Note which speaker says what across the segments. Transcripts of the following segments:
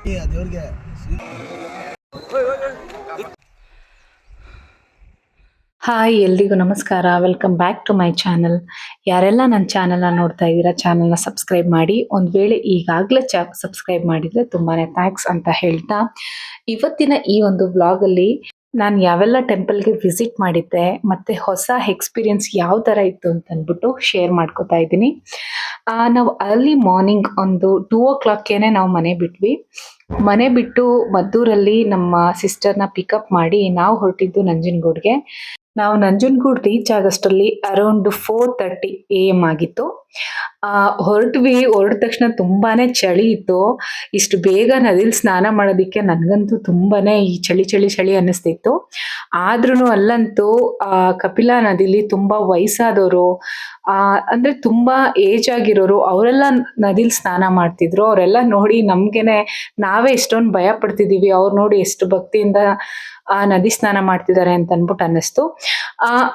Speaker 1: ದೇವ್ರಿಗೆ
Speaker 2: ಹಾಯ್, ಎಲ್ರಿಗೂ ನಮಸ್ಕಾರ. Welcome back to my channel. ಯಾರೆಲ್ಲ ನನ್ನ ಚಾನಲ್ನ ನೋಡ್ತಾ ಇದ್ದೀರಾ, ಚಾನಲ್ನ ಸಬ್ಸ್ಕ್ರೈಬ್ ಮಾಡಿ. ಒಂದು ವೇಳೆ ಈಗಾಗಲೇ ಸಬ್ಸ್ಕ್ರೈಬ್ ಮಾಡಿದರೆ ತುಂಬಾನೇ ಥ್ಯಾಂಕ್ಸ್ ಅಂತ ಹೇಳ್ತಾ, ಇವತ್ತಿನ ಈ ಒಂದು ವ್ಲಾಗಲ್ಲಿ ನಾನು ಯಾವೆಲ್ಲ ಟೆಂಪಲ್ಗೆ ವಿಸಿಟ್ ಮಾಡಿದ್ದೆ ಮತ್ತು ಹೊಸ ಎಕ್ಸ್ಪೀರಿಯನ್ಸ್ ಯಾವ ಥರ ಇತ್ತು ಅಂತ ಅಂದ್ಬಿಟ್ಟು ಶೇರ್ ಮಾಡ್ಕೋತಾ ಇದ್ದೀನಿ. ನಾವು ಅರ್ಲಿ ಮಾರ್ನಿಂಗ್ ಒಂದು 2 o'clockಗೆ ನಾವು ಮನೆ ಬಿಟ್ಟು ಮದ್ದೂರಲ್ಲಿ ನಮ್ಮ ಸಿಸ್ಟರ್ನ ಪಿಕಪ್ ಮಾಡಿ ನಾವು ಹೊರಟಿದ್ದು ನಂಜನಗೂಡ್ಗೆ. ನಾವು ನಂಜನಗೂಡು ರೀಚ್ ಆಗೋಷ್ಟರಲ್ಲಿ ಅರೌಂಡ್ 4:30 AM ಆಗಿತ್ತು. ಹೊರಟ ತಕ್ಷಣ ತುಂಬಾನೇ ಚಳಿ ಇತ್ತು. ಇಷ್ಟು ಬೇಗ ನದಿಲಿ ಸ್ನಾನ ಮಾಡೋದಕ್ಕೆ ನನಗಂತೂ ತುಂಬಾನೇ ಈ ಚಳಿ ಅನ್ನಿಸ್ತಿತ್ತು. ಆದ್ರೂ ಅಲ್ಲಂತೂ ಕಪಿಲಾ ನದಿಲಿ ತುಂಬಾ ವಯಸ್ಸಾದವರು, ಅಂದ್ರೆ ತುಂಬಾ ಏಜ್ ಆಗಿರೋರು ಅವರೆಲ್ಲ ನದಿಲಿ ಸ್ನಾನ ಮಾಡ್ತಿದ್ರು. ಅವರೆಲ್ಲ ನೋಡಿ ನಮ್ಗೆನೆ ನಾವೇ ಎಷ್ಟೊಂದು ಭಯ ಪಡ್ತಿದೀವಿ, ಅವ್ರು ನೋಡಿ ಎಷ್ಟು ಭಕ್ತಿಯಿಂದ ನದಿ ಸ್ನಾನ ಮಾಡ್ತಿದ್ದಾರೆ ಅಂತ ಅನ್ಬಿಟ್ಟು ಅನ್ನಿಸ್ತು.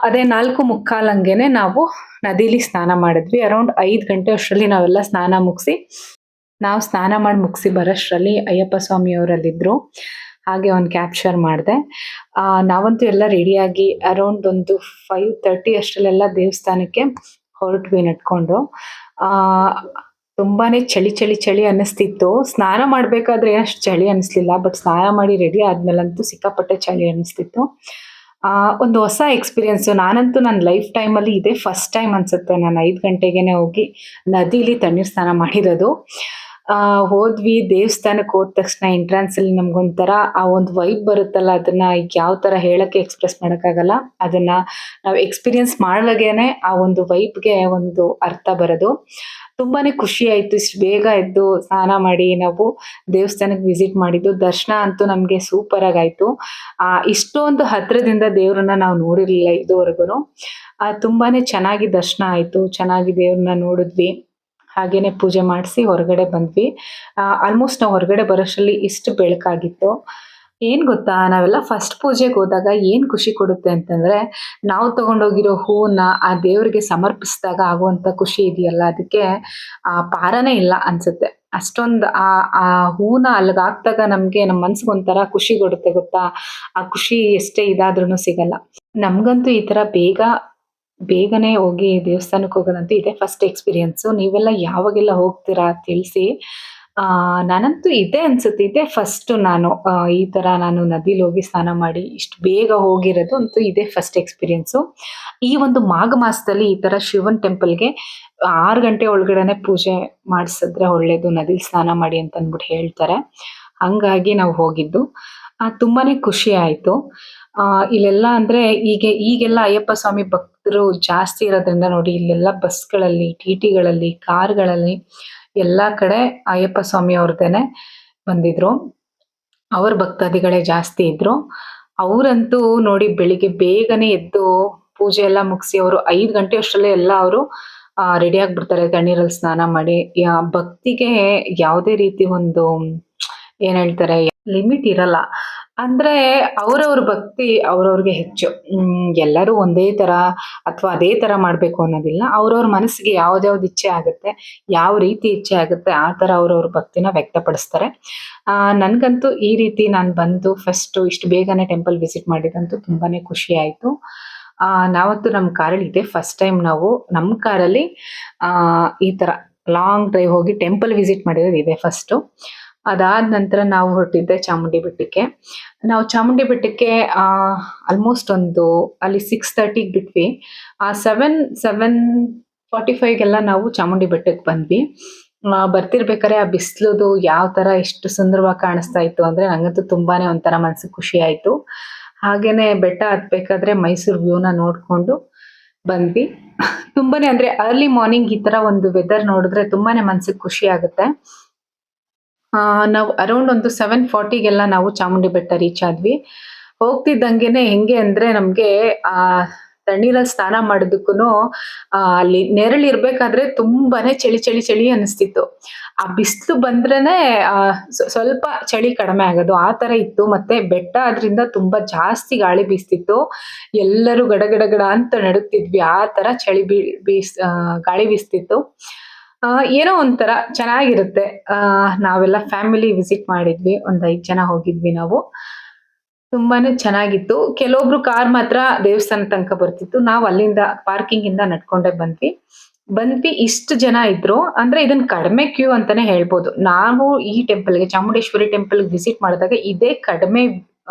Speaker 2: ಅದೇ 4:45 ಹಂಗೆನೆ ನಾವು ನದಿಲಿ ಸ್ನಾನ ಮಾಡಿದ್ವಿ. ಅರೌಂಡ್ 5 ಗಂಟೆ ಅಷ್ಟರಲ್ಲಿ ನಾವೆಲ್ಲ ಸ್ನಾನ ಮಾಡಿ ಮುಗಿಸಿ ಬರೋಷ್ಟರಲ್ಲಿ ಅಯ್ಯಪ್ಪ ಸ್ವಾಮಿ ಅವರಲ್ಲಿದ್ರು. ಹಾಗೆ ಒಂದು ಕ್ಯಾಪ್ಚರ್ ಮಾಡಿದೆ. ನಾವಂತೂ ಎಲ್ಲ ರೆಡಿಯಾಗಿ ಅರೌಂಡ್ ಒಂದು 5:30 ಅಷ್ಟರಲ್ಲೆಲ್ಲ ದೇವಸ್ಥಾನಕ್ಕೆ ಹೊರಟ್ವಿ ನಡ್ಕೊಂಡು. ತುಂಬಾನೇ ಚಳಿ ಅನ್ನಿಸ್ತಿತ್ತು. ಸ್ನಾನ ಮಾಡ್ಬೇಕಾದ್ರೆ ಅಷ್ಟು ಚಳಿ ಅನಿಸ್ಲಿಲ್ಲ, ಬಟ್ ಸ್ನಾನ ಮಾಡಿ ರೆಡಿ ಆದ್ಮೇಲಂತೂ ಸಿಕ್ಕಾಪಟ್ಟೆ ಚಳಿ ಅನಿಸ್ತಿತ್ತು. ಒಂದು ಹೊಸ ಎಕ್ಸ್ಪೀರಿಯನ್ಸ್. ನಾನಂತೂ ನನ್ನ ಲೈಫ್ ಟೈಮಲ್ಲಿ ಇದೇ ಫಸ್ಟ್ ಟೈಮ್ ಅನ್ಸುತ್ತೆ ನಾನು 5 ಗಂಟೆಗೆನೆ ಹೋಗಿ ನದಿಲಿ ತಣ್ಣೀರ್ ಸ್ನಾನ ಮಾಡಿರೋದು. ಹೋದ್ವಿ ದೇವಸ್ಥಾನಕ್ಕೆ ಹೋದ ತಕ್ಷಣ ಎಂಟ್ರೆನ್ಸ್ ಅಲ್ಲಿ ನಮ್ಗೊಂಥರ ಆ ಒಂದು ವೈಬ್ ಬರುತ್ತಲ್ಲ, ಅದನ್ನ ಯಾವ ತರ ಹೇಳಕ್ಕೆ ಎಕ್ಸ್ಪ್ರೆಸ್ ಮಾಡಕ್ಕಾಗಲ್ಲ. ಅದನ್ನ ನಾವು ಎಕ್ಸ್ಪೀರಿಯನ್ಸ್ ಮಾಡುವಾಗೇನೆ ಆ ಒಂದು ವೈಬ್ಗೆ ಒಂದು ಅರ್ಥ ಬರೋದು. ತುಂಬಾನೇ ಖುಷಿ ಆಯ್ತು. ಇಷ್ಟು ಬೇಗ ಎದ್ದು ಸ್ನಾನ ಮಾಡಿ ನಾವು ದೇವಸ್ಥಾನಕ್ಕೆ ವಿಸಿಟ್ ಮಾಡಿದ್ದು. ದರ್ಶನ ಅಂತೂ ನಮ್ಗೆ ಸೂಪರ್ ಆಗಾಯ್ತು. ಇಷ್ಟೊಂದು ಹತ್ರದಿಂದ ದೇವ್ರನ್ನ ನಾವು ನೋಡಿರ್ಲಿಲ್ಲ ಇದುವರೆಗೂ. ತುಂಬಾನೇ ಚೆನ್ನಾಗಿ ದರ್ಶನ ಆಯ್ತು, ಚೆನ್ನಾಗಿ ದೇವ್ರನ್ನ ನೋಡಿದ್ವಿ. ಹಾಗೇನೆ ಪೂಜೆ ಮಾಡಿಸಿ ಹೊರಗಡೆ ಬಂದ್ವಿ. ಆಲ್ಮೋಸ್ಟ್ ನಾವು ಹೊರಗಡೆ ಬರೋಷ್ಟರಲ್ಲಿ ಇಷ್ಟು ಬೆಳಕಾಗಿತ್ತು. ಏನ್ ಗೊತ್ತಾ, ನಾವೆಲ್ಲ ಫಸ್ಟ್ ಪೂಜೆಗೆ ಹೋದಾಗ ಏನ್ ಖುಷಿ ಕೊಡುತ್ತೆ ಅಂತಂದ್ರೆ, ನಾವು ತಗೊಂಡೋಗಿರೋ ಹೂವನ್ನ ಆ ದೇವ್ರಿಗೆ ಸಮರ್ಪಿಸಿದಾಗ ಆಗುವಂತ ಖುಷಿ ಇದೆಯಲ್ಲ, ಅದಕ್ಕೆ ಪಾರನೇ ಇಲ್ಲ ಅನ್ಸುತ್ತೆ. ಅಷ್ಟೊಂದು ಆ ಹೂವನ್ನ ಅಲ್ಲಿಗೆ ಹಾಕ್ದಾಗ ನಮ್ಗೆ ನಮ್ಮ ಮನ್ಸಿಗೆ ಒಂಥರ ಖುಷಿ ಕೊಡುತ್ತೆ ಗೊತ್ತಾ. ಆ ಖುಷಿ ಎಷ್ಟೇ ಇದಾದ್ರೂ ಸಿಗಲ್ಲ. ನಮ್ಗಂತೂ ಈ ತರ ಬೇಗನೆ ಹೋಗಿ ದೇವಸ್ಥಾನಕ್ಕೆ ಹೋಗೋದಂತೂ ಇದೆ ಫಸ್ಟ್ ಎಕ್ಸ್ಪೀರಿಯನ್ಸ್. ನೀವೆಲ್ಲ ಯಾವಾಗೆಲ್ಲ ಹೋಗ್ತೀರಾ ತಿಳಿಸಿ. ನಾನಂತೂ ಇದೇ ಅನ್ಸುತ್ತೆ, ಇದೇ ಫಸ್ಟ್ ನಾನು ಈ ತರ ನಾನು ನದಿಲಿ ಹೋಗಿ ಸ್ನಾನ ಮಾಡಿ ಇಷ್ಟು ಬೇಗ ಹೋಗಿರೋದು ಅಂತೂ ಇದೇ ಫಸ್ಟ್ ಎಕ್ಸ್ಪೀರಿಯನ್ಸು. ಈ ಒಂದು ಮಾಘ ಮಾಸದಲ್ಲಿ ಈ ತರ ಶಿವನ್ ಟೆಂಪಲ್ಗೆ 6 ಗಂಟೆ ಒಳಗಡೆನೆ ಪೂಜೆ ಮಾಡಿಸಿದ್ರೆ ಒಳ್ಳೇದು, ನದಿಲಿ ಸ್ನಾನ ಮಾಡಿ ಅಂತ ಅಂದ್ಬಿಟ್ಟು ಹೇಳ್ತಾರೆ. ಹಂಗಾಗಿ ನಾವು ಹೋಗಿದ್ದು. ತುಂಬಾನೇ ಖುಷಿ ಆಯ್ತು. ಇಲ್ಲೆಲ್ಲ ಅಂದ್ರೆ ಈಗೆಲ್ಲ ಅಯ್ಯಪ್ಪ ಸ್ವಾಮಿ ಭಕ್ತರು ಜಾಸ್ತಿ ಇರೋದ್ರಿಂದ ನೋಡಿ, ಇಲ್ಲೆಲ್ಲ ಬಸ್ಗಳಲ್ಲಿ, ಟಿಟಿಗಳಲ್ಲಿ, ಕಾರ್ಗಳಲ್ಲಿ ಎಲ್ಲಾ ಕಡೆ ಅಯ್ಯಪ್ಪ ಸ್ವಾಮಿ ಅವ್ರದ್ದೇನೆ ಬಂದಿದ್ರು. ಅವ್ರ ಭಕ್ತಾದಿಗಳೇ ಜಾಸ್ತಿ ಇದ್ರು. ಅವರಂತೂ ನೋಡಿ ಬೆಳಿಗ್ಗೆ ಬೇಗನೆ ಎದ್ದು ಪೂಜೆ ಎಲ್ಲ ಮುಗಿಸಿ ಅವರು 5 ಗಂಟೆ ಅಷ್ಟರಲ್ಲೇ ಎಲ್ಲ ಅವರು ರೆಡಿ ಆಗ್ಬಿಡ್ತಾರೆ ತಣ್ಣೀರಲ್ಲಿ ಸ್ನಾನ ಮಾಡಿ. ಭಕ್ತಿಗೆ ಯಾವುದೇ ರೀತಿ ಒಂದು ಏನ್ ಹೇಳ್ತಾರೆ ಲಿಮಿಟ್ ಇರಲ್ಲ. ಅಂದ್ರೆ ಅವ್ರವ್ರ ಭಕ್ತಿ ಅವ್ರವ್ರಿಗೆ ಹೆಚ್ಚು. ಎಲ್ಲರೂ ಒಂದೇ ತರ ಅಥವಾ ಅದೇ ತರ ಮಾಡ್ಬೇಕು ಅನ್ನೋದಿಲ್ಲ. ಅವ್ರವ್ರ ಮನಸ್ಸಿಗೆ ಯಾವ್ದ್ಯಾವ್ದು ಇಚ್ಛೆ ಆಗುತ್ತೆ, ಯಾವ ರೀತಿ ಇಚ್ಛೆ ಆಗುತ್ತೆ ಆ ತರ ಅವ್ರವ್ರ ಭಕ್ತಿನ ವ್ಯಕ್ತಪಡಿಸ್ತಾರೆ. ನನ್ಗಂತೂ ಈ ರೀತಿ ನಾನು ಬಂದು ಫಸ್ಟ್ ಇಷ್ಟು ಬೇಗನೆ ಟೆಂಪಲ್ ವಿಸಿಟ್ ಮಾಡಿದಂತೂ ತುಂಬಾನೇ ಖುಷಿ ಆಯ್ತು. ನಾವಂತೂ ನಮ್ಮ ಕಾರಲ್ಲಿ ಇದೆ ಫಸ್ಟ್ ಟೈಮ್ ನಾವು ನಮ್ಮ ಕಾರಲ್ಲಿ ಈ ತರ ಲಾಂಗ್ ಡ್ರೈವ್ ಹೋಗಿ ಟೆಂಪಲ್ ವಿಸಿಟ್ ಮಾಡಿರೋದು ಇದೆ ಫಸ್ಟ್. ಅದಾದ ನಂತರ ನಾವು ಹೊರಟಿದ್ದೆ ಚಾಮುಂಡಿ ಬೆಟ್ಟಕ್ಕೆ. ನಾವು ಚಾಮುಂಡಿ ಬೆಟ್ಟಕ್ಕೆ ಆಲ್ಮೋಸ್ಟ್ ಒಂದು ಅಲ್ಲಿ 6:30 ಬಿಟ್ವಿ. 7:45ಗೆಲ್ಲ ನಾವು ಚಾಮುಂಡಿ ಬೆಟ್ಟಕ್ಕೆ ಬಂದ್ವಿ. ಬರ್ತಿರ್ಬೇಕಾದ್ರೆ ಆ ಬಿಸಿಲುದು ಯಾವ ತರ ಎಷ್ಟು ಸುಂದರವಾಗಿ ಕಾಣಿಸ್ತಾ ಇತ್ತು ಅಂದ್ರೆ ನಂಗಂತೂ ತುಂಬಾನೇ ಒಂಥರ ಮನ್ಸಿಗೆ ಖುಷಿ ಆಯ್ತು. ಹಾಗೇನೆ ಬೆಟ್ಟ ಹತ್ಬೇಕಾದ್ರೆ ಮೈಸೂರು ವ್ಯೂನ ನೋಡ್ಕೊಂಡು ಬಂದ್ವಿ. ತುಂಬಾನೇ ಅಂದ್ರೆ ಅರ್ಲಿ ಮಾರ್ನಿಂಗ್ ಈ ತರ ಒಂದು ವೆದರ್ ನೋಡಿದ್ರೆ ತುಂಬಾನೇ ಮನ್ಸಿಗೆ ಖುಷಿ ಆಗುತ್ತೆ. ನಾವು ಅರೌಂಡ್ ಒಂದು 7:40ಗೆಲ್ಲ ನಾವು ಚಾಮುಂಡಿ ಬೆಟ್ಟ ರೀಚ್ ಆದ್ವಿ. ಹೋಗ್ತಿದ್ದಂಗೆನೆ ಹೆಂಗೆ ಅಂದ್ರೆ ನಮ್ಗೆ ತಣ್ಣೀರಲ್ಲಿ ಸ್ನಾನ ಮಾಡೋದಕ್ಕೂನು ಅಲ್ಲಿ ನೆರಳು ಇರ್ಬೇಕಾದ್ರೆ ತುಂಬಾನೇ ಚಳಿ ಅನಿಸ್ತಿತ್ತು. ಆ ಬಿಸಿಲು ಬಂದ್ರೇನೆ ಸ್ವಲ್ಪ ಚಳಿ ಕಡಿಮೆ ಆಗೋದು ಆ ತರ ಇತ್ತು. ಮತ್ತೆ ಬೆಟ್ಟ ಆದ್ರಿಂದ ತುಂಬಾ ಜಾಸ್ತಿ ಗಾಳಿ ಬೀಸ್ತಿತ್ತು. ಎಲ್ಲರೂ ಗಡ ಗಡ ಗಡ ಅಂತ ನಡುಗ್ತಿದ್ವಿ, ಆ ತರ ಗಾಳಿ ಬೀಸ್ತಿತ್ತು. ಏನೋ ಒಂಥರ ಚೆನ್ನಾಗಿರುತ್ತೆ. ನಾವೆಲ್ಲ ಫ್ಯಾಮಿಲಿ ವಿಸಿಟ್ ಮಾಡಿದ್ವಿ. ಒಂದ್ 5 ಜನ ಹೋಗಿದ್ವಿ ನಾವು. ತುಂಬಾನೇ ಚೆನ್ನಾಗಿತ್ತು. ಕೆಲವೊಬ್ರು ಕಾರ್ ಮಾತ್ರ ದೇವಸ್ಥಾನದ್ ತನಕ ಬರ್ತಿತ್ತು. ನಾವ್ ಅಲ್ಲಿಂದ ಪಾರ್ಕಿಂಗ್ ಇಂದ ನಡ್ಕೊಂಡೇ ಬಂದ್ವಿ. ಇಷ್ಟು ಜನ ಇದ್ರು. ಅಂದ್ರೆ ಇದನ್ನ ಕಡಿಮೆ ಕ್ಯೂ ಅಂತಾನೆ ಹೇಳ್ಬೋದು. ನಾವು ಈ ಟೆಂಪಲ್‌ಗೆ ಚಾಮುಂಡೇಶ್ವರಿ ಟೆಂಪಲ್‌ಗೆ ವಿಸಿಟ್ ಮಾಡಿದಾಗ ಇದೇ ಕಡಿಮೆ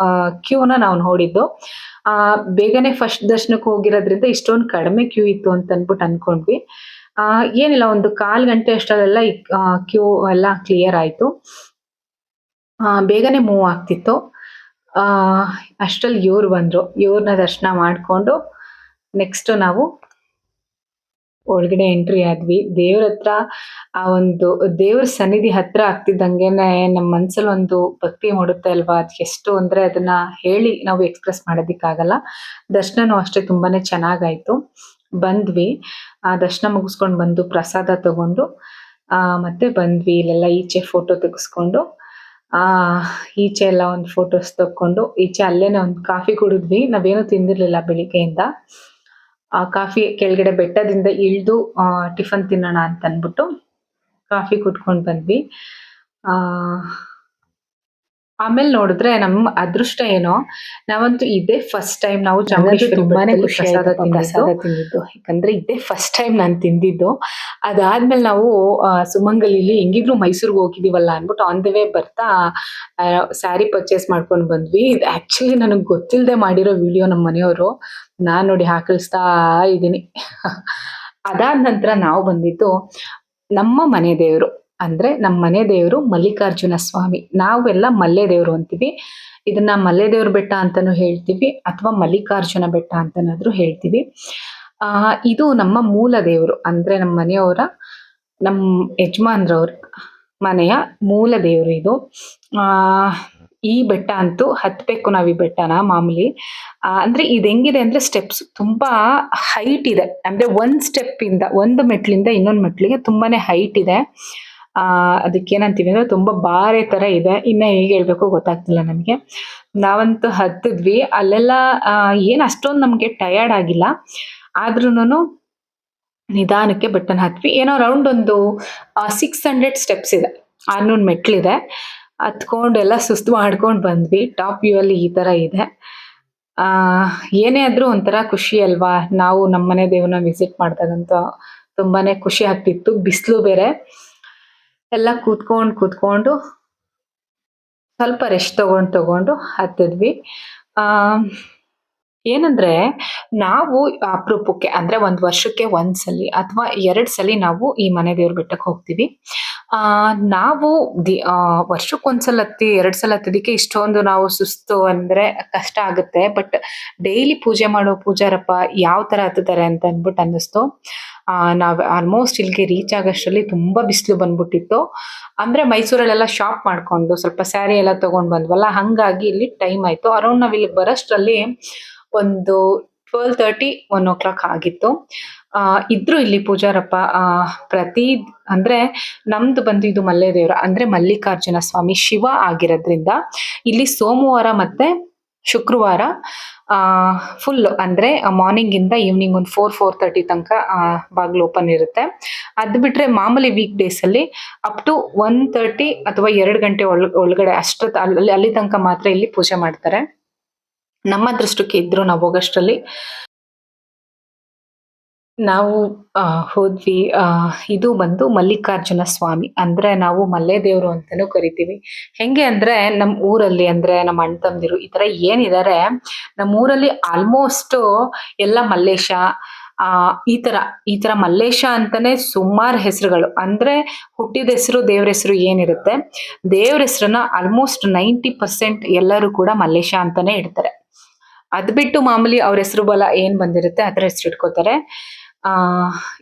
Speaker 2: ಕ್ಯೂನ ನಾವು ನೋಡಿದ್ದು. ಬೇಗನೆ ಫಸ್ಟ್ ದರ್ಶನಕ್ಕೆ ಹೋಗಿರೋದ್ರಿಂದ ಇಷ್ಟೊಂದು ಕಡಿಮೆ ಕ್ಯೂ ಇತ್ತು ಅಂತ ಅನ್ಬಿಟ್ಟು ಅನ್ಕೊಂಡ್ವಿ. ಏನಿಲ್ಲ ಒಂದು 1/4 ಗಂಟೆ ಅಷ್ಟರಲ್ಲೆಲ್ಲ ಈ ಕ್ಯೂ ಎಲ್ಲ ಕ್ಲಿಯರ್ ಆಯ್ತು. ಬೇಗನೆ ಮೂವ್ ಆಗ್ತಿತ್ತು. ಆ ಅಷ್ಟ್ರಲ್ಲಿ ಇವ್ರು ಬಂದ್ರು. ಇವ್ರನ್ನ ದರ್ಶನ ಮಾಡ್ಕೊಂಡು ನೆಕ್ಸ್ಟ್ ನಾವು ಒಳಗಡೆ ಎಂಟ್ರಿ ಆದ್ವಿ. ದೇವ್ರ ಹತ್ರ ಆ ಒಂದು ದೇವ್ರ ಸನ್ನಿಧಿ ಹತ್ರ ಆಗ್ತಿದ್ದಂಗೆನೆ ನಮ್ ಮನ್ಸಲ್ಲಿ ಒಂದು ಭಕ್ತಿ ಮೂಡುತ್ತೆ ಅಲ್ವಾ? ಅದ್ ಎಷ್ಟು ಅಂದ್ರೆ ಅದನ್ನ ಹೇಳಿ ನಾವು ಎಕ್ಸ್‌ಪ್ರೆಸ್ ಮಾಡೋದಿಕ್ಕಾಗಲ್ಲ. ದರ್ಶನನೂ ಅಷ್ಟೇ ತುಂಬಾನೇ ಚೆನ್ನಾಗಾಯ್ತು. ಬಂದ್ವಿ. ದರ್ಶನ ಮುಗಿಸ್ಕೊಂಡ್ ಬಂದು ಪ್ರಸಾದ ತಗೊಂಡು ಮತ್ತೆ ಬಂದ್ವಿ. ಇಲ್ಲೆಲ್ಲ ಈಚೆ ಫೋಟೋ ತೆಗೆಸ್ಕೊಂಡು ಆ ಈಚೆ ಎಲ್ಲ ಒಂದು ಫೋಟೋಸ್ ತಕ್ಕೊಂಡು ಈಚೆ ಅಲ್ಲೇನೆ ಒಂದು ಕಾಫಿ ಕುಡಿದ್ವಿ. ನಾವೇನು ತಿಂದಿರ್ಲಿಲ್ಲ ಬೆಳಿಗ್ಗೆಯಿಂದ. ಕಾಫಿ ಕೆಳಗಡೆ ಬೆಟ್ಟದಿಂದ ಇಳ್ದು ಟಿಫನ್ ತಿನ್ನೋಣ ಅಂತ ಅನ್ಬಿಟ್ಟು ಕಾಫಿ ಕುಡ್ಕೊಂಡ್ ಬಂದ್ವಿ. ಆ ಆಮೇಲ್ ನೋಡಿದ್ರೆ ನಮ್ಮ ಅದೃಷ್ಟ ಏನೋ ನಾವಂತೂ ಇದೇ ಫಸ್ಟ್ ಟೈಮ್ ನಾವು
Speaker 1: ನನಗಂತೂ
Speaker 2: ಚಾಮುಂಡೇಶ್ವರಿ
Speaker 1: ತುಂಬಾನೇ
Speaker 2: ಬೆಟ್ಟದಲ್ಲಿ
Speaker 1: ಖುಷಿ
Speaker 2: ಪ್ರಸಾದ
Speaker 1: ಆಯ್ತಪ್ಪ ಪ್ರಸಾದ
Speaker 2: ತಿಂದಿದ್ದು. ಯಾಕಂದ್ರೆ ಇದೇ ಫಸ್ಟ್ ಟೈಮ್ ನಾನ್ ತಿಂದಿದ್ದು. ಅದಾದ್ಮೇಲೆ ನಾವು ಸುಮಂಗಲಿಲಿ ಹೆಂಗಿದ್ರು ಮೈಸೂರ್ಗ್ ಹೋಗಿದೀವಲ್ಲ ಅನ್ಬಿಟ್ಟು ಆನ್ ದ ವೇ ಬರ್ತಾ ಸ್ಯಾರಿ ಪರ್ಚೇಸ್ ಮಾಡ್ಕೊಂಡ್ ಬಂದ್ವಿ. ಇದು ಆಕ್ಚುಲಿ ನನಗ್ ಗೊತ್ತಿಲ್ದೆ ಮಾಡಿರೋ ವಿಡಿಯೋ ನಮ್ ಮನೆಯವರು. ನಾನ್ ನೋಡಿ ಹಾಕಳಿಸ್ತಾ ಇದೀನಿ. ಅದಾದ ನಂತರ ನಾವು ಬಂದಿದ್ದು ನಮ್ಮ ಮನೆ ದೇವ್ರು. ಅಂದ್ರೆ ನಮ್ ಮನೆ ದೇವ್ರು ಮಲ್ಲಿಕಾರ್ಜುನ ಸ್ವಾಮಿ. ನಾವೆಲ್ಲ ಮಲ್ಲೆ ದೇವ್ರು ಅಂತೀವಿ. ಇದನ್ನ ಮಲ್ಲೆ ದೇವ್ರ ಬೆಟ್ಟ ಅಂತಾನೂ ಹೇಳ್ತೀವಿ ಅಥವಾ ಮಲ್ಲಿಕಾರ್ಜುನ ಬೆಟ್ಟ ಅಂತನಾದ್ರೂ ಹೇಳ್ತೀವಿ. ಇದು ನಮ್ಮ ಮೂಲ ದೇವ್ರು. ಅಂದ್ರೆ ನಮ್ಮ ಮನೆಯವರ ನಮ್ ಯಜಮಾನ್ರವ್ರ ಮನೆಯ ಮೂಲ ದೇವ್ರು ಇದು. ಈ ಬೆಟ್ಟ ಅಂತೂ ಹತ್ಬೇಕು ನಾವ್ ಈ ಬೆಟ್ಟನ ಮಾಮೂಲಿ. ಅಂದ್ರೆ ಇದ್ ಹೆಂಗಿದೆ ಅಂದ್ರೆ ಸ್ಟೆಪ್ಸ್ ತುಂಬಾ ಹೈಟ್ ಇದೆ. ಅಂದ್ರೆ ಒಂದು ಮೆಟ್ಲಿಂದ ಇನ್ನೊಂದ್ ಮೆಟ್ಲಿಗೆ ತುಂಬಾನೇ ಹೈಟ್ ಇದೆ. ಅದಕ್ಕೇನಂತೀವಿ ಅಂದ್ರೆ ತುಂಬಾ ಬಾರೆ ತರ ಇದೆ. ಇನ್ನ ಹೇಗ್ ಹೇಳ್ಬೇಕು ಗೊತ್ತಾಗ್ತಿಲ್ಲ ನಮ್ಗೆ. ನಾವಂತೂ ಹತ್ತಿದ್ವಿ. ಅಲ್ಲೆಲ್ಲ ಏನ್ ಅಷ್ಟೊಂದ್ ನಮ್ಗೆ ಟಯರ್ಡ್ ಆಗಿಲ್ಲ. ಆದ್ರೂನುನು ನಿಧಾನಕ್ಕೆ ಬೆಟ್ಟನ ಹತ್ವಿ. ಏನೋ ರೌಂಡ್ ಒಂದು 600 ಸ್ಟೆಪ್ಸ್ ಇದೆ. 600 ಮೆಟ್ಲಿದೆ. ಹತ್ಕೊಂಡು ಎಲ್ಲ ಸುಸ್ತು ಮಾಡ್ಕೊಂಡ್ ಬಂದ್ವಿ. ಟಾಪ್ ವ್ಯೂ ಅಲ್ಲಿ ಈ ತರ ಇದೆ. ಆ ಏನೇ ಆದ್ರೂ ಒಂಥರ ಖುಷಿ ಅಲ್ವಾ? ನಾವು ನಮ್ಮನೆ ದೇವ್ರನ್ನ ವಿಸಿಟ್ ಮಾಡಿದಾಗಂತೂ ತುಂಬಾನೇ ಖುಷಿ ಆಗ್ತಿತ್ತು. ಬಿಸ್ಲು ಬೇರೆ. ಎಲ್ಲ ಕೂತ್ಕೊಂಡು ಸ್ವಲ್ಪ ರೆಸ್ಟ್ ತಗೊಂಡು ಹತ್ತಿದ್ವಿ. ಆ ಏನಂದ್ರೆ ನಾವು ಅಪರೂಪಕ್ಕೆ ಅಂದ್ರೆ ಒಂದ್ ವರ್ಷಕ್ಕೆ ಒಂದ್ಸಲಿ ಅಥವಾ 2 ಸಲಿ ನಾವು ಈ ಮನೆ ದೇವ್ರ ಬೆಟ್ಟಕ್ಕೆ ಹೋಗ್ತೀವಿ. ನಾವು ವರ್ಷಕ್ಕೊಂದ್ಸಲ ಹತ್ತಿ 2 ಸಲ ಹತ್ತೋದಕ್ಕೆ ಇಷ್ಟೊಂದು ನಾವು ಸುಸ್ತು ಅಂದ್ರೆ ಕಷ್ಟ ಆಗುತ್ತೆ. ಬಟ್ ಡೈಲಿ ಪೂಜೆ ಮಾಡೋ ಪೂಜಾರಪ್ಪ ಯಾವ ತರ ಹತ್ತುತ್ತಾರೆ ಅಂತ ಅನ್ಬಿಟ್ಟು ಅನ್ನಿಸ್ತು. ನಾವ್ ಆಲ್ಮೋಸ್ಟ್ ಇಲ್ಲಿಗೆ ರೀಚ್ ಆಗೋಷ್ಟರಲ್ಲಿ ತುಂಬಾ ಬಿಸಿಲು ಬಂದ್ಬಿಟ್ಟಿತ್ತು. ಅಂದ್ರೆ ಮೈಸೂರಲ್ಲೆಲ್ಲ ಶಾಪ್ ಮಾಡ್ಕೊಂಡು ಸ್ವಲ್ಪ ಸ್ಯಾರಿ ಎಲ್ಲ ತಗೊಂಡ್ ಬಂದ್ವಲ್ಲ ಹಂಗಾಗಿ ಇಲ್ಲಿ ಟೈಮ್ ಆಯ್ತು. ಅರೌಂಡ್ ನಾವ್ ಇಲ್ಲಿ ಬರೋಷ್ಟ್ರಲ್ಲಿ ಒಂದು 12:30, 1 ಆಗಿತ್ತು. ಇದ್ರು ಇಲ್ಲಿ ಪೂಜಾರಪ್ಪ ಅಂದ್ರೆ ನಮ್ದು ಬಂದು ಇದು ಮಲ್ಲೆ ದೇವ್ರ ಅಂದ್ರೆ ಮಲ್ಲಿಕಾರ್ಜುನ ಸ್ವಾಮಿ ಶಿವ ಆಗಿರೋದ್ರಿಂದ ಇಲ್ಲಿ ಸೋಮವಾರ ಮತ್ತೆ ಶುಕ್ರವಾರ ಫುಲ್ ಅಂದ್ರೆ ಮಾರ್ನಿಂಗ್ ಇಂದ ಈವ್ನಿಂಗ್ ಒಂದು 4:30 ತನಕ ಬಾಗ್ಲು ಓಪನ್ ಇರುತ್ತೆ. ಅದ್ ಬಿಟ್ರೆ ಮಾಮೂಲಿ ವೀಕ್ ಡೇಸ್ ಅಲ್ಲಿ ಅಪ್ ಟು 1:30 ಅಥವಾ 2 ಗಂಟೆ ಒಳಗಡೆ ಅಲ್ಲಿ ತನಕ ಮಾತ್ರ ಇಲ್ಲಿ ಪೂಜೆ ಮಾಡ್ತಾರೆ. ನಮ್ಮ ಅದೃಷ್ಟಕ್ಕೆ ಇದ್ರು ನಾವು ಹೋಗೋಷ್ಟ್ರಲ್ಲಿ. ನಾವು ಹೋದ್ವಿ. ಇದು ಬಂದು ಮಲ್ಲಿಕಾರ್ಜುನ ಸ್ವಾಮಿ. ಅಂದ್ರೆ ನಾವು ಮಲ್ಲೆ ದೇವ್ರು ಅಂತಾನೂ ಕರಿತೀವಿ. ಹೆಂಗೆ ಅಂದ್ರೆ ನಮ್ ಊರಲ್ಲಿ ಅಂದ್ರೆ ನಮ್ಮ ಅಣ್ಣ ತಮ್ಮಂದಿರು ಈ ತರ ಏನಿದಾರೆ ನಮ್ಮೂರಲ್ಲಿ ಆಲ್ಮೋಸ್ಟ್ ಎಲ್ಲ ಮಲ್ಲೇಶ ಈ ತರ ಮಲ್ಲೇಶ ಅಂತಾನೆ ಸುಮಾರು ಹೆಸರುಗಳು. ಅಂದ್ರೆ ಹುಟ್ಟಿದ ಹೆಸರು ದೇವ್ರ ಹೆಸರು ಏನಿರುತ್ತೆ ದೇವ್ರ ಹೆಸರನ್ನ ಆಲ್ಮೋಸ್ಟ್ 90% ಎಲ್ಲರೂ ಕೂಡ ಮಲ್ಲೇಶ ಅಂತಾನೆ ಇಡ್ತಾರೆ. ಅದ್ ಬಿಟ್ಟು ಮಾಮೂಲಿ ಅವ್ರ ಹೆಸರು ಬಲ ಏನ್ ಬಂದಿರುತ್ತೆ ಅದ್ರ ಹೆಸರು ಇಟ್ಕೋತಾರೆ.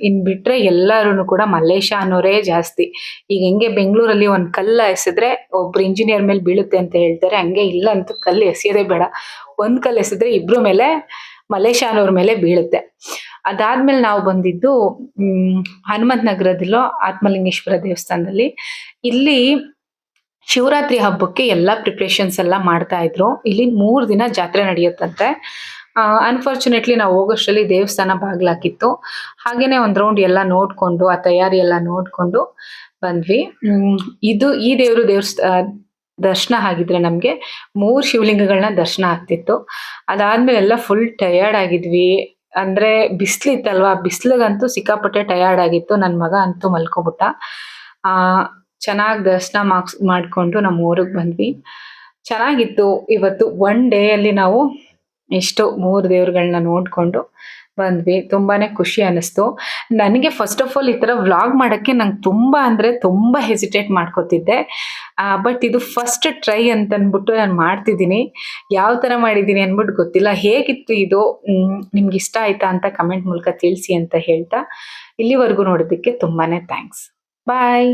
Speaker 2: ಇನ್ ಬಿಟ್ರೆ ಎಲ್ಲಾರುನು ಕೂಡ ಮಲ್ಲೇಶ ಅನ್ನೋರೇ ಜಾಸ್ತಿ. ಈಗ ಹೆಂಗೆ ಬೆಂಗಳೂರಲ್ಲಿ ಒಂದ್ ಕಲ್ಲು ಎಸೆದ್ರೆ ಒಬ್ರು ಇಂಜಿನಿಯರ್ ಮೇಲೆ ಬೀಳುತ್ತೆ ಅಂತ ಹೇಳ್ತಾರೆ ಹಂಗೆ ಇಲ್ಲಂತೂ ಕಲ್ಲು ಎಸೆಯೋದೇ ಬೇಡ. ಒಂದ್ ಕಲ್ಲು ಎಸೆದ್ರೆ ಇಬ್ರು ಮೇಲೆ ಮಲ್ಲೇಶ ಅನ್ನೋರ್ ಮೇಲೆ ಬೀಳುತ್ತೆ. ಅದಾದ್ಮೇಲೆ ನಾವು ಬಂದಿದ್ದು ಹನುಮಂತ ನಗರದಲ್ಲೋ ಆತ್ಮಲಿಂಗೇಶ್ವರ ದೇವಸ್ಥಾನದಲ್ಲಿ. ಇಲ್ಲಿ ಶಿವರಾತ್ರಿ ಹಬ್ಬಕ್ಕೆ ಎಲ್ಲಾ ಪ್ರಿಪರೇಷನ್ಸ್ ಎಲ್ಲ ಮಾಡ್ತಾ ಇದ್ರು. ಇಲ್ಲಿ 3 ದಿನ ಜಾತ್ರೆ ನಡೆಯುತ್ತಂತೆ. ಅನ್ಫಾರ್ಚುನೇಟ್ಲಿ ನಾವು ಹೋಗೋಷ್ಟರಲ್ಲಿ ದೇವಸ್ಥಾನ ಬಾಗ್ಲಾಕಿತ್ತು. ಹಾಗೇನೆ ಒಂದ್ ರೌಂಡ್ ಎಲ್ಲ ನೋಡ್ಕೊಂಡು, ಆ ತಯಾರಿ ಎಲ್ಲ ನೋಡ್ಕೊಂಡು ಬಂದ್ವಿ. ಈ ದರ್ಶನ ಆಗಿದ್ರೆ ನಮ್ಗೆ 3 ಶಿವಲಿಂಗಗಳನ್ನ ದರ್ಶನ ಆಗ್ತಿತ್ತು. ಅದಾದ್ಮೇಲೆ ಎಲ್ಲ ಫುಲ್ ಟಯರ್ಡ್ ಆಗಿದ್ವಿ. ಅಂದ್ರೆ ಬಿಸ್ಲಿತ್ತಲ್ವಾ, ಬಿಸ್ಲಿಗಂತೂ ಸಿಕ್ಕಾಪಟ್ಟೆ ಟಯರ್ಡ್ ಆಗಿತ್ತು. ನನ್ ಮಗ ಅಂತೂ ಮಲ್ಕೊಬಿಟ್ಟ. ಆ ಚೆನ್ನಾಗ್ ದರ್ಶನ ಮಾಡ್ಕೊಂಡು ನಮ್ಮ ಊರಿಗೆ ಬಂದ್ವಿ. ಚೆನ್ನಾಗಿತ್ತು. ಇವತ್ತು ಒನ್ ಡೇ ಅಲ್ಲಿ ನಾವು ಇಷ್ಟು 3 ದೇವರುಗಳನ್ನ ನೋಡ್ಕೊಂಡು ಬಂದ್ವಿ. ತುಂಬಾನೇ ಖುಷಿ ಅನಿಸ್ತು. ನನಗೆ ಫಸ್ಟ್ ಆಫ್ ಆಲ್ ಈ ತರ ವ್ಲಾಗ್ ಮಾಡಕ್ಕೆ ನಂಗೆ ತುಂಬಾ ಅಂದ್ರೆ ತುಂಬಾ ಹೆಸಿಟೇಟ್ ಮಾಡ್ಕೋತಿದ್ದೆ. ಬಟ್ ಇದು ಫಸ್ಟ್ ಟ್ರೈ ಅಂತ ಅನ್ಬಿಟ್ಟು ನಾನು ಮಾಡ್ತಿದ್ದೀನಿ. ಯಾವ ತರ ಮಾಡಿದ್ದೀನಿ ಅನ್ಬಿಟ್ಟು ಗೊತ್ತಿಲ್ಲ. ಹೇಗಿತ್ತು ಇದು? ನಿಮ್ಗೆ ಇಷ್ಟ ಆಯ್ತಾ ಅಂತ ಕಮೆಂಟ್ ಮೂಲಕ ತಿಳಿಸಿ ಅಂತ ಹೇಳ್ತಾ, ಇಲ್ಲಿವರೆಗೂ ನೋಡೋದಕ್ಕೆ ತುಂಬಾನೇ ಥ್ಯಾಂಕ್ಸ್. ಬಾಯ್.